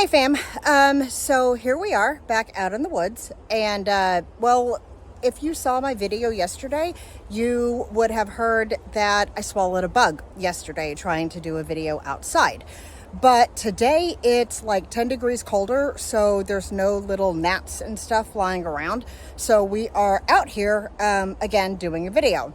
Hey fam, so here we are back out in the woods, and well, if you saw my video yesterday, you would have heard that I swallowed a bug yesterday trying to do a video outside. But today it's like 10 degrees colder, so there's no little gnats and stuff flying around. So we are out here again doing a video.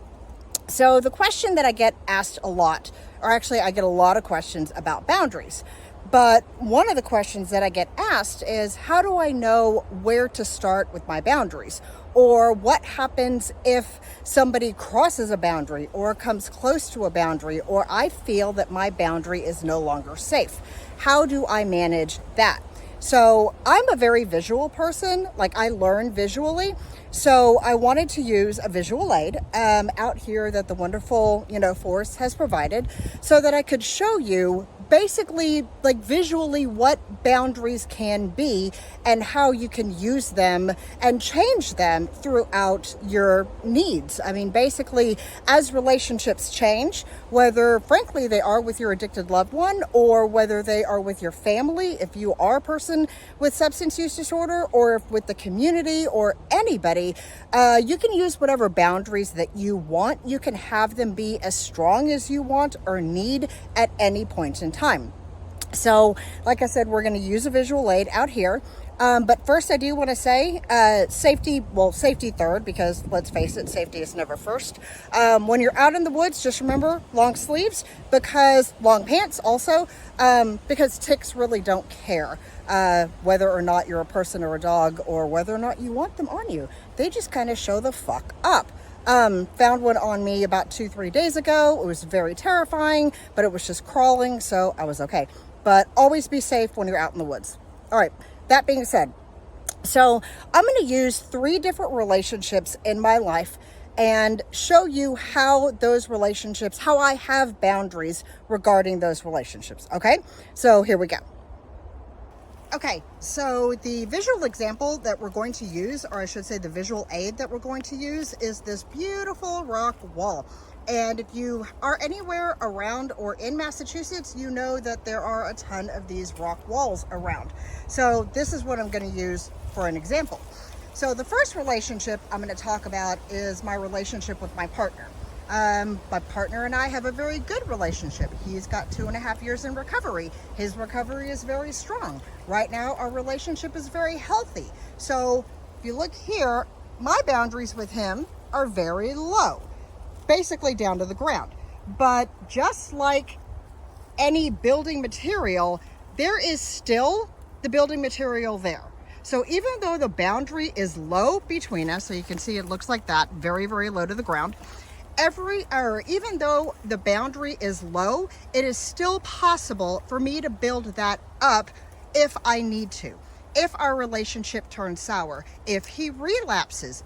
So the question that I get asked a lot, or actually I get a lot of questions about boundaries. But one of the questions that I get asked is, how do I know where to start with my boundaries? Or what happens if somebody crosses a boundary or comes close to a boundary, or I feel that my boundary is no longer safe? How do I manage that? So I'm a very visual person, like I learn visually. So I wanted to use a visual aid out here that the wonderful, forest has provided, so that I could show you basically like visually what boundaries can be and how you can use them and change them throughout your needs. I mean, basically, as relationships change, whether frankly they are with your addicted loved one or whether they are with your family, if you are a person with substance use disorder, or if with the community or anybody, you can use whatever boundaries that you want. You can have them be as strong as you want or need at any point in time. So like I said, we're going to use a visual aid out here. But first I do want to say safety third, because let's face it, safety is never first. When you're out in the woods, just remember long sleeves, because long pants also, because ticks really don't care whether or not you're a person or a dog, or whether or not you want them on you. They just kind of show the fuck up. Found one on me about 2-3 days ago. It was very terrifying, but it was just crawling, so I was okay. But always be safe when you're out in the woods. All right, that being said, so I'm going to use 3 different relationships in my life and show you how those relationships, how I have boundaries regarding those relationships. Okay, so here we go. Okay, so the visual example that we're going to use, or I should say the visual aid that we're going to use, is this beautiful rock wall. And if you are anywhere around or in Massachusetts, you know that there are a ton of these rock walls around. So this is what I'm going to use for an example. So the first relationship I'm going to talk about is my relationship with my partner. My partner and I have a very good relationship. He's got 2.5 years in recovery. His recovery is very strong. Right now, our relationship is very healthy. So if you look here, my boundaries with him are very low, basically down to the ground. But just like any building material, there is still the building material there. So even though the boundary is low between us, so you can see it looks like that, very, very low to the ground, even though the boundary is low, it is still possible for me to build that up if I need to. If our relationship turns sour, if he relapses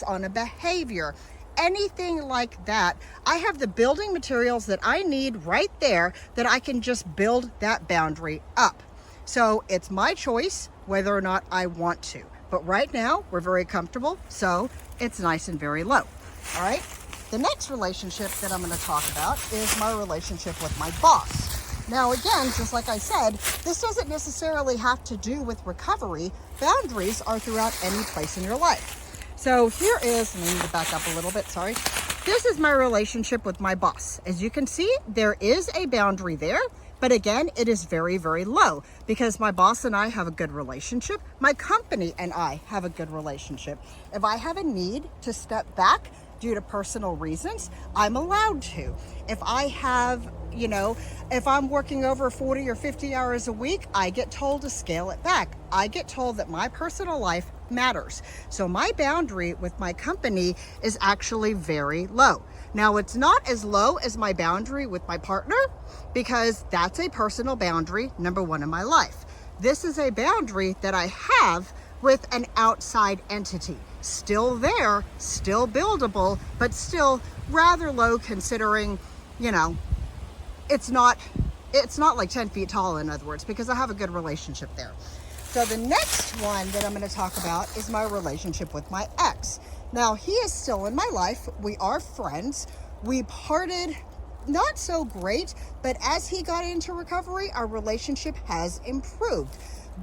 on a behavior, anything like that, I have the building materials that I need right there that I can just build that boundary up. So it's my choice whether or not I want to. But right now, we're very comfortable, so it's nice and very low. All right, the next relationship that I'm going to talk about is my relationship with my boss. Now, again, just like I said, this doesn't necessarily have to do with recovery. Boundaries are throughout any place in your life. So here is, and I need to back up a little bit, sorry. This is my relationship with my boss. As you can see, there is a boundary there, but again, it is very, very low because my boss and I have a good relationship. My company and I have a good relationship. If I have a need to step back due to personal reasons, I'm allowed to. If I have, if I'm working over 40 or 50 hours a week, I get told to scale it back. I get told that my personal life matters. So my boundary with my company is actually very low. Now, it's not as low as my boundary with my partner, because that's a personal boundary, number 1 in my life. This is a boundary that I have with an outside entity. Still there, still buildable, but still rather low considering, it's not like 10 feet tall, in other words, because I have a good relationship there. So the next one that I'm going to talk about is my relationship with my ex. Now, he is still in my life. We are friends. We parted not so great, but as he got into recovery, our relationship has improved.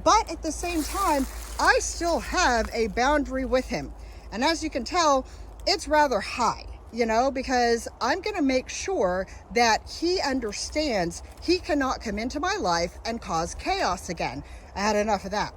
But at the same time, I still have a boundary with him. And as you can tell, it's rather high, because I'm going to make sure that he understands he cannot come into my life and cause chaos again. I had enough of that.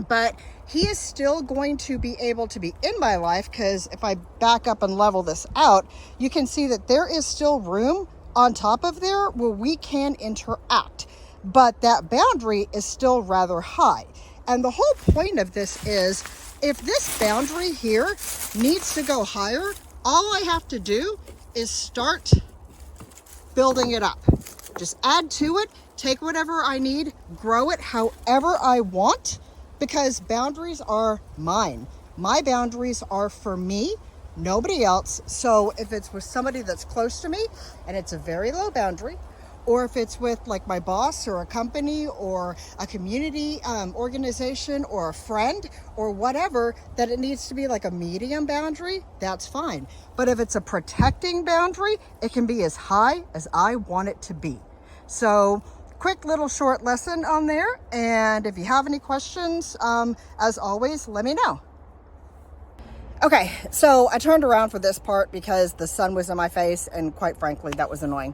But he is still going to be able to be in my life, because if I back up and level this out, you can see that there is still room on top of there where we can interact. But that boundary is still rather high. And the whole point of this is, if this boundary here needs to go higher, all I have to do is start building it up. Just add to it, take whatever I need, grow it however I want, because boundaries are mine. My boundaries are for me, nobody else. So if it's with somebody that's close to me and it's a very low boundary, or if it's with like my boss or a company or a community organization or a friend or whatever, that it needs to be like a medium boundary, that's fine. But if it's a protecting boundary, it can be as high as I want it to be. So quick little short lesson on there. And if you have any questions, as always, let me know. Okay, so I turned around for this part because the sun was in my face, and quite frankly, that was annoying.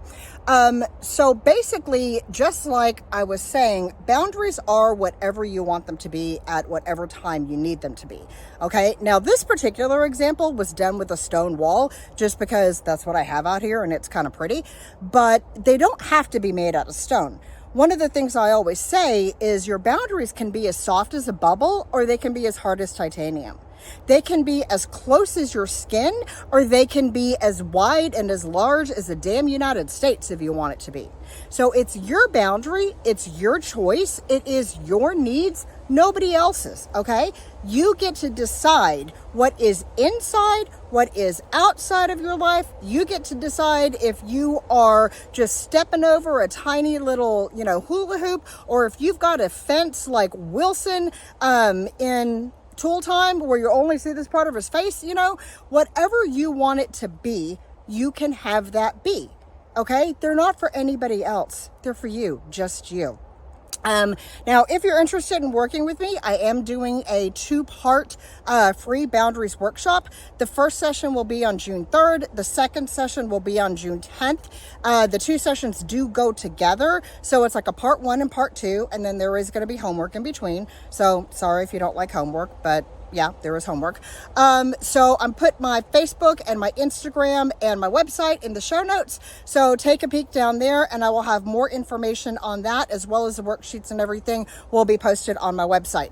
So basically, just like I was saying, boundaries are whatever you want them to be at whatever time you need them to be. Okay, now this particular example was done with a stone wall, just because that's what I have out here and it's kind of pretty, but they don't have to be made out of stone. One of the things I always say is your boundaries can be as soft as a bubble, or they can be as hard as titanium. They can be as close as your skin, or they can be as wide and as large as the damn United States if you want it to be. So it's your boundary, it's your choice, it is your needs, nobody else's, okay? You get to decide what is inside, what is outside of your life. You get to decide if you are just stepping over a tiny little, hula hoop, or if you've got a fence like Wilson in Tool Time where you only see this part of his face. Whatever you want it to be, you can have that be. Okay? They're not for anybody else. They're for you, just you. Now, if you're interested in working with me, I am doing a 2-part free boundaries workshop. The first session will be on June 3rd. The second session will be on June 10th. The 2 sessions do go together. So it's like a part 1 and part 2, and then there is going to be homework in between. So sorry if you don't like homework, but yeah, there is homework. So I'm put my Facebook and my Instagram and my website in the show notes. So take a peek down there, and I will have more information on that, as well as the worksheets and everything will be posted on my website.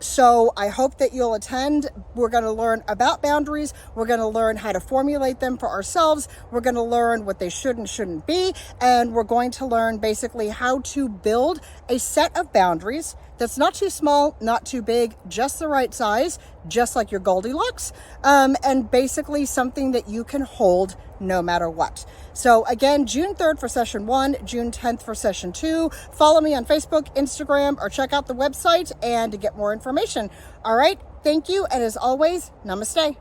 So I hope that you'll attend. We're going to learn about boundaries. We're going to learn how to formulate them for ourselves. We're going to learn what they should and shouldn't be. And we're going to learn basically how to build a set of boundaries that's not too small, not too big, just the right size, just like your Goldilocks, and basically something that you can hold no matter what. So again, June 3rd for session 1, June 10th for session 2. Follow me on Facebook, Instagram, or check out the website and to get more information. All right, thank you, and as always, namaste.